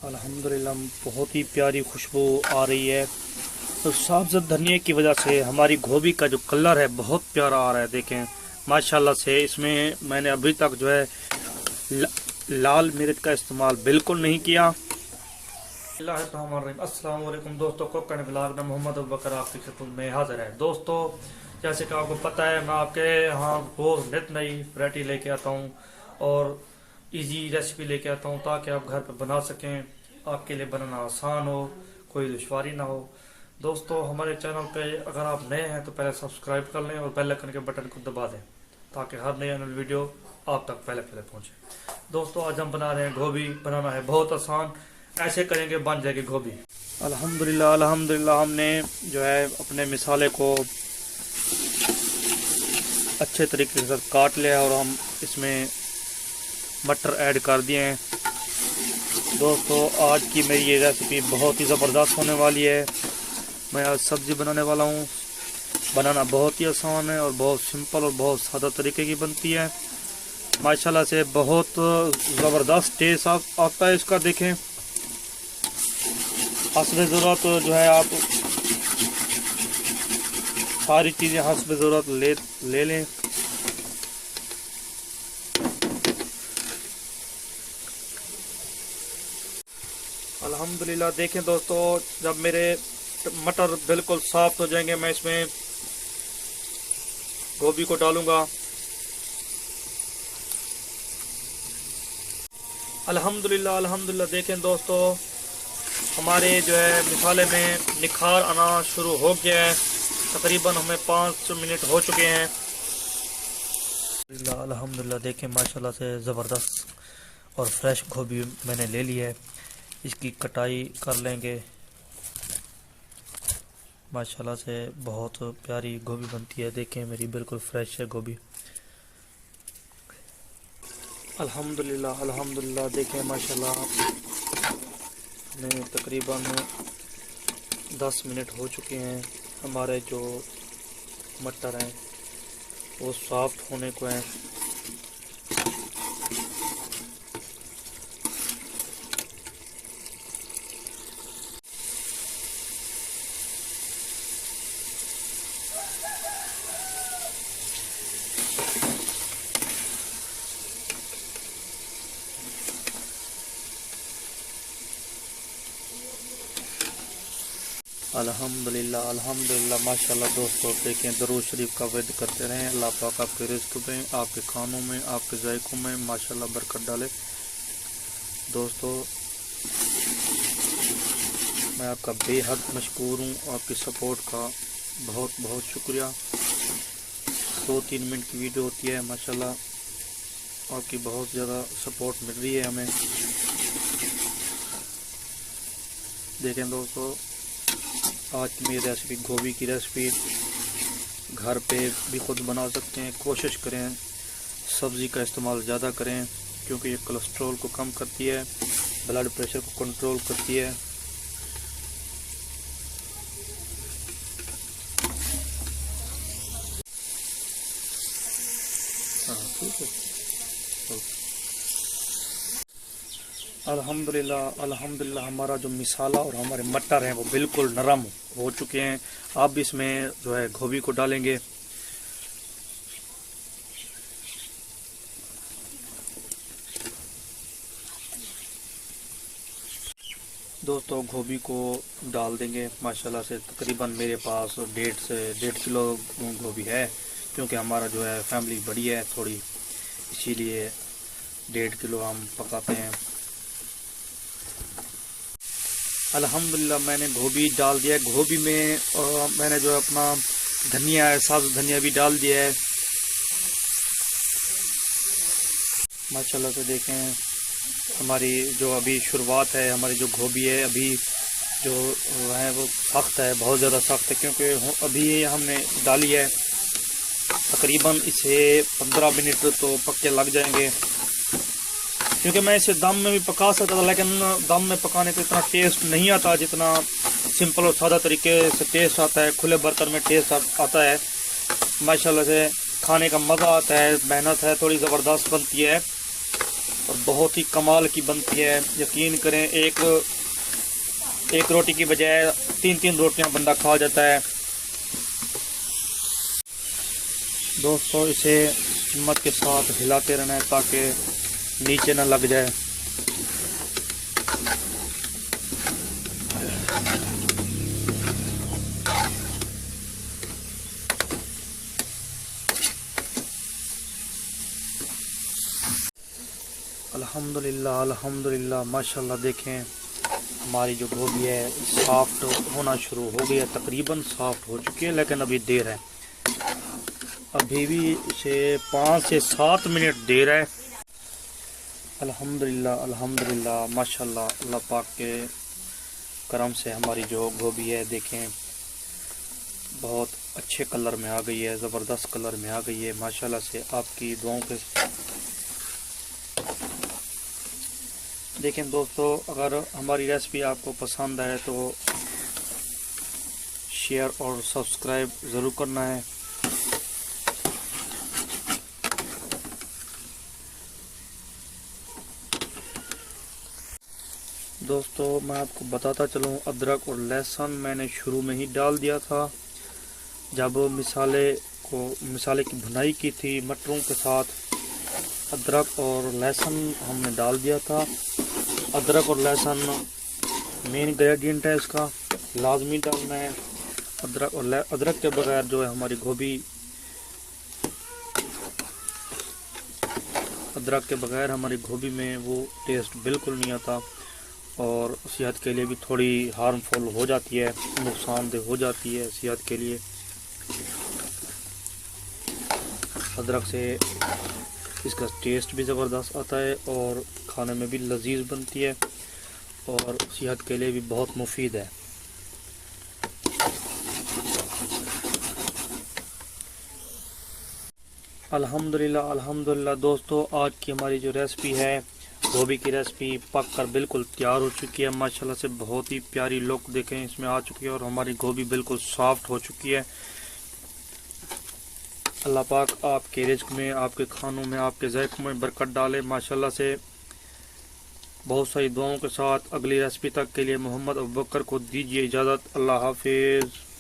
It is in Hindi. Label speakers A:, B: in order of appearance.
A: अल्हम्दुलिल्लाह बहुत ही प्यारी खुशबू आ रही है। तो साबुत धनिया की वजह से हमारी गोभी का जो कलर है बहुत प्यारा आ रहा है। देखें माशाल्लाह से। इसमें मैंने अभी तक जो है लाल मिर्च का इस्तेमाल बिल्कुल नहीं किया। अस्सलाम वालेकुम दोस्तों, कोकण व्लॉग में मोहम्मद अबूबकर आपकी खिदमत में हाजिर है। दोस्तों जैसे कि आपको पता है मैं आपके यहाँ रोज़ नित नई वैरायटी लेके आता हूँ और इजी रेसिपी लेके आता हूँ ताकि आप घर पे बना सकें, आपके लिए बनाना आसान हो, कोई दुश्वारी ना हो। दोस्तों हमारे चैनल पे अगर आप नए हैं तो पहले सब्सक्राइब कर लें और बेल आइकन के बटन को दबा दें ताकि हर नई वीडियो आप तक पहले पहुंचे। दोस्तों आज हम बना रहे हैं गोभी। बनाना है बहुत आसान, ऐसे करेंगे बन जाएगी गोभी। अल्हम्दुलिल्लाह अल्हम्दुलिल्लाह हमने जो है अपने मिसाले को अच्छे तरीके से काट लिया और हम इसमें मटर ऐड कर दिए हैं। दोस्तों आज की मेरी ये रेसिपी बहुत ही ज़बरदस्त होने वाली है। मैं आज सब्ज़ी बनाने वाला हूँ। बनाना बहुत ही आसान है और बहुत सिंपल और बहुत सादा तरीके की बनती है। माशाल्लाह से बहुत ज़बरदस्त टेस्ट आता है इसका। देखें हस्ब ज़रूरत जो है आप सारी चीज़ें हस्ब ज़रूरत ले लें। अल्हम्दुलिल्लाह देखें दोस्तों जब मेरे मटर बिल्कुल साफ हो जाएंगे मैं इसमें गोभी को डालूंगा। अल्हम्दुलिल्लाह अल्हम्दुलिल्लाह देखें दोस्तों हमारे जो है मिसाले में निखार आना शुरू हो गया है। तकरीबन हमें 5 मिनट हो चुके हैं। अल्हम्दुलिल्लाह देखें माशाल्लाह से ज़बरदस्त और फ्रेश गोभी मैंने ले ली है। इसकी कटाई कर लेंगे। माशाल्लाह से बहुत प्यारी गोभी बनती है। देखें मेरी बिल्कुल फ्रेश है गोभी। अल्हम्दुलिल्लाह अल्हम्दुलिल्लाह देखें माशाल्लाह में तकरीबन 10 मिनट हो चुके हैं। हमारे जो मटर हैं वो सॉफ्ट होने को हैं। अल्हम्दुलिल्लाह अल्हम्दुलिल्लाह माशाल्लाह दोस्तों देखें दरूद शरीफ का विद करते रहें। अल्लाह पाक आपके रिज़्क़ में, आपके खानों में, आपके जायकों में माशाल्लाह बरकत डाले। दोस्तों मैं आपका बेहद मशकूर हूँ। आपकी सपोर्ट का बहुत बहुत शुक्रिया। 2-3 मिनट की वीडियो होती है माशाल्लाह आपकी बहुत ज़्यादा सपोर्ट मिल रही है हमें। देखें दोस्तों आज की मेरी रेसिपी गोभी की रेसिपी घर पे भी खुद बना सकते हैं। कोशिश करें सब्ज़ी का इस्तेमाल ज़्यादा करें क्योंकि ये कोलेस्ट्रॉल को कम करती है, ब्लड प्रेशर को कंट्रोल करती है। ठीक है। अल्हम्दुलिल्लाह अल्हम्दुलिल्लाह हमारा जो मिसाला और हमारे मटर हैं वो बिल्कुल नरम हो चुके हैं। अब इसमें जो है गोभी को डालेंगे। दोस्तों गोभी को डाल देंगे माशाल्लाह से। तकरीबन मेरे पास 1.5 किलो गोभी है क्योंकि हमारा जो है फैमिली बड़ी है थोड़ी, इसीलिए 1.5 किलो हम पकाते हैं। अल्हम्दुलिल्लाह मैंने गोभी डाल दिया है। गोभी में मैंने जो अपना धनिया है, साबुत धनिया भी डाल दिया है। माशाल्लाह से देखें हमारी जो अभी शुरुआत है, हमारी जो गोभी है अभी जो है वो सख्त है, बहुत ज़्यादा सख्त है क्योंकि अभी ये हमने डाली है। तकरीबन इसे 15 मिनट तो पक्के लग जाएंगे क्योंकि मैं इसे दम में भी पका सकता था लेकिन दम में पकाने को इतना टेस्ट नहीं आता जितना सिंपल और सादा तरीके से टेस्ट आता है। खुले बर्तन में टेस्ट आता है। माशाल्लाह से खाने का मज़ा आता है। मेहनत है थोड़ी ज़बरदस्त बनती है। और बहुत ही कमाल की बनती है। यकीन करें, एक रोटी की बजाय 3-3 रोटियां बंदा खा जाता है। दोस्तों, इसे हिम्मत के साथ हिलाते रहना है ताकि नीचे ना लग जाए। अल्हम्दुलिल्लाह अल्हम्दुलिल्लाह, माशाल्लाह। देखें, हमारी जो गोभी है सॉफ्ट होना शुरू हो गई है, तकरीबन सॉफ्ट हो चुकी है, लेकिन अभी देर है। अभी भी इसे 5 से 7 मिनट देर है। अल्हम्दुलिल्लाह अल्हम्दुलिल्लाह, माशाल्लाह। अल्लाह पाक के करम से हमारी जो गोभी है, देखें, बहुत अच्छे कलर में आ गई है, ज़बरदस्त कलर में आ गई है माशाल्लाह से। आपकी दुआओं के देखें दोस्तों, अगर हमारी रेसिपी आपको पसंद आए तो शेयर और सब्सक्राइब ज़रूर करना है। दोस्तों, मैं आपको बताता चलूँ, अदरक और लहसुन मैंने शुरू में ही डाल दिया था। जब मिसाले की भुनाई की थी मटरों के साथ, अदरक और लहसुन हमने डाल दिया था। अदरक और लहसुन मेन इंग्रेडिएंट है, इसका लाजमी डालना है। अदरक के बगैर जो है हमारी गोभी, अदरक के बगैर हमारी गोभी में वो टेस्ट बिल्कुल नहीं आता और सेहत के लिए भी थोड़ी हार्मफुल हो जाती है, नुकसानदेह हो जाती है सेहत के लिए। अदरक से इसका टेस्ट भी ज़बरदस्त आता है और खाने में भी लजीज बनती है और सेहत के लिए भी बहुत मुफीद है। अल्हम्दुलिल्लाह अल्हम्दुलिल्लाह। दोस्तों, आज की हमारी जो रेसिपी है, गोभी की रेसिपी, पक कर बिल्कुल तैयार हो चुकी है माशाल्लाह से। बहुत ही प्यारी लुक देखें इसमें आ चुकी है और हमारी गोभी बिल्कुल सॉफ्ट हो चुकी है। अल्लाह पाक आपके रिज़्क़ में, आपके खानों में, आपके ज़ायक़ों में बरकत डाले माशाल्लाह से। बहुत सारी दुआओं के साथ अगली रेसिपी तक के लिए मोहम्मद अबू बकर को दीजिए इजाज़त। अल्लाह हाफिज़।